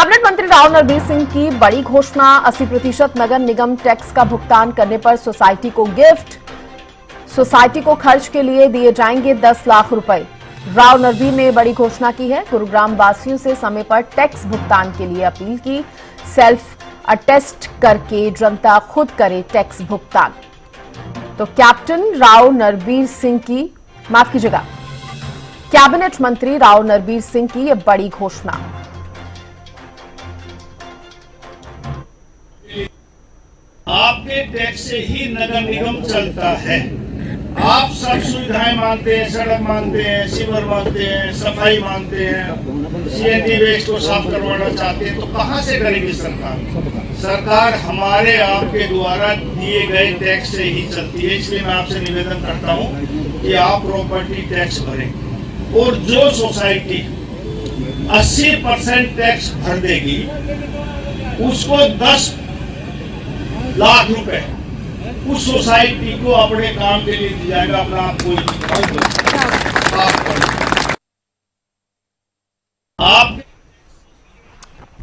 Cabinet मंत्री राव नरबीर सिंह की बड़ी घोषणा। 80% नगर निगम टैक्स का भुगतान करने पर सोसाइटी को गिफ्ट। सोसाइटी को खर्च के लिए दिए जाएंगे 10 लाख रुपए। राव नरबीर ने बड़ी घोषणा की है। गुरुग्राम वासियों से समय पर टैक्स भुगतान के लिए अपील की। सेल्फ अटेस्ट करके जनता खुद करे टैक्स भुगतान। तो कैप्टन राव नरबीर सिंह की, माफ कीजिएगा, कैबिनेट मंत्री राव नरबीर सिंह की यह बड़ी घोषणा। आपके टैक्स से ही नगर निगम चलता है। आप सब सुविधाएं मानते हैं, सड़क मानते हैं, सीवर मानते हैं, सफाई मानते हैं, सीएनजी वेस्ट को साफ करवाना चाहते हैं, तो कहां से करेगी सरकार? सरकार हमारे आपके द्वारा दिए गए टैक्स से ही चलती है। इसलिए मैं आपसे निवेदन करता हूं कि आप प्रॉपर्टी टैक्स भरें, और जो सोसाइटी 80% टैक्स भर देगी उसको 10 लाख रुपए उस सोसाइटी को अपने काम के लिए दिया जाएगा। अपना आपको आप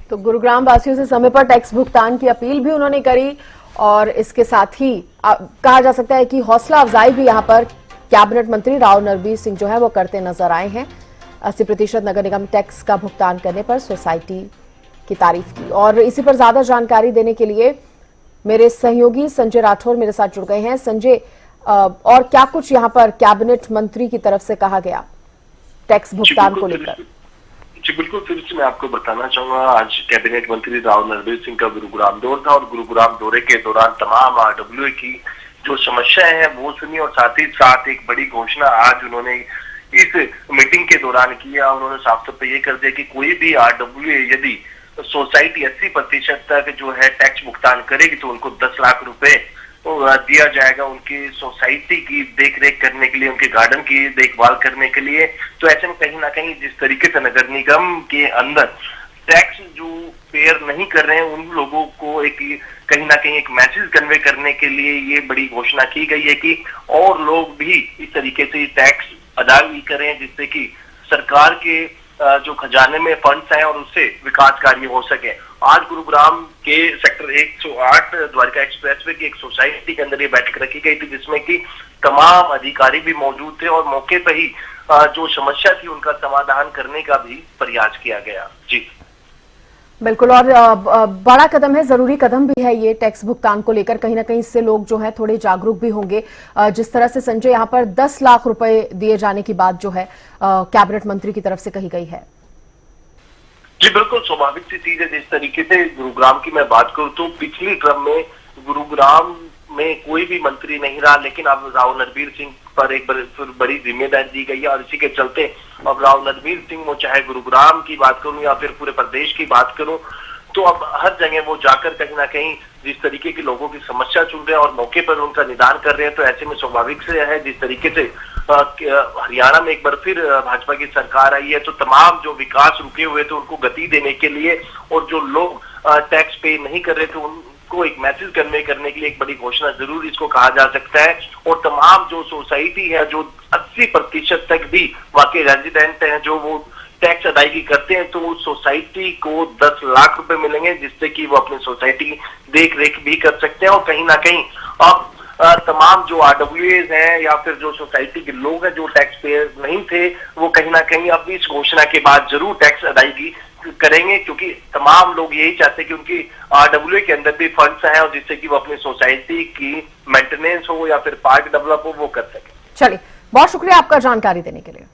तो गुरुग्राम वासियों से समय पर टैक्स भुगतान की अपील भी उन्होंने करी, और इसके साथ ही कहा जा सकता है कि हौसला अफजाई भी यहां पर कैबिनेट मंत्री राव नरबीर सिंह जो है वो करते नजर आए हैं। 80% नगर निगम टैक्स का भुगतान करने पर सोसाइटी की तारीफ की। और इसी पर ज्यादा जानकारी देने के लिए मेरे सहयोगी संजय राठौर मेरे साथ जुड़ गए हैं। संजय, और क्या कुछ यहां पर कैबिनेट मंत्री की तरफ से कहा गया टैक्स भुगतान को लेकर? जी बिल्कुल, फिर से मैं आपको बताना चाहूंगा, आज कैबिनेट मंत्री राव नरबीर सिंह का गुरुग्राम दौरा था, और गुरुग्राम दौरे के दौरान तमाम आरडब्ल्यूए की जो समस्याएं हैं वो सुनी, और साथ ही साथ एक बड़ी घोषणा आज उन्होंने इस मीटिंग के दौरान किया। उन्होंने साफ तौर पर यह कर दिया कि कोई भी आरडब्ल्यूए यदि सोसाइटी 80% तक जो है टैक्स भुगतान करेगी तो उनको 10 लाख रुपए दिया जाएगा उनकी सोसाइटी की देखरेख करने के लिए, उनके गार्डन की देखभाल करने के लिए। तो ऐसे में कहीं ना कहीं जिस तरीके से नगर निगम के अंदर टैक्स जो पेयर नहीं कर रहे हैं उन लोगों को एक कहीं ना कहीं एक मैसेज कन्वे करने के लिए ये बड़ी घोषणा की गई है कि और लोग भी इस तरीके से टैक्स अदा करें, जिससे कि सरकार के जो खजाने में फंड्स हैं और उससे विकास कार्य हो सके। आज गुरुग्राम के सेक्टर 108 द्वारका एक्सप्रेसवे की एक सोसाइटी के अंदर ये बैठक रखी गई थी, जिसमें कि तमाम अधिकारी भी मौजूद थे, और मौके पर ही जो समस्या थी उनका समाधान करने का भी प्रयास किया गया। जी बिल्कुल, और बड़ा कदम है, जरूरी कदम भी है ये टैक्स भुगतान को लेकर। कहीं ना कहीं इससे लोग जो है थोड़े जागरूक भी होंगे। जिस तरह से संजय यहाँ पर 10 लाख रुपए दिए जाने की बात जो है कैबिनेट मंत्री की तरफ से कही गई है। जी बिल्कुल, स्वाभाविक सी चीज है। जिस तरीके से गुरुग्राम की मैं बात करूं तो पिछली टर्म में गुरुग्राम में कोई भी मंत्री नहीं रहा, लेकिन अब राव नरबीर सिंह पर एक बड़ी जिम्मेदारी दी गई है, और इसी के चलते अब राव नरबीर सिंह, वो चाहे गुरुग्राम की बात करूं या फिर पूरे प्रदेश की बात करूं, तो अब हर जगह वो जाकर कहीं ना कहीं जिस तरीके के लोगों की समस्या सुन रहे हैं और मौके पर उनका निदान कर रहे हैं, तो ऐसे में स्वाभाविक से है जिस तरीके से हरियाणा में एक बार फिर भाजपा की सरकार आई है, तो तमाम जो विकास रुके हुए थे उनको गति देने के लिए, और जो लोग टैक्स पे नहीं कर रहे थे उनको एक मैसेज कन्वे करने के लिए एक बड़ी घोषणा जरूर इसको कहा जा सकता है। और तमाम जो सोसाइटी है जो 80% तक भी वाकई रेजिडेंट हैं जो वो टैक्स अदायगी करते हैं, तो उस सोसाइटी को 10 लाख रुपए मिलेंगे, जिससे कि वो अपनी सोसाइटी की देख रेख भी कर सकते हैं। और कहीं ना कहीं अब तमाम जो आरडब्ल्यूएज हैं या फिर जो सोसाइटी के लोग हैं जो टैक्स पेयर नहीं थे, वो कहीं ना कहीं अब इस घोषणा के बाद जरूर टैक्स अदायगी करेंगे, क्योंकि तमाम लोग यही चाहते हैं कि उनकी आरडब्ल्यूए के अंदर भी फंड्स हैं, और जिससे कि वो अपनी सोसाइटी की मेंटेनेंस हो या फिर पार्क डेवलप हो वो कर सके। चलिए, बहुत शुक्रिया आपका जानकारी देने के लिए।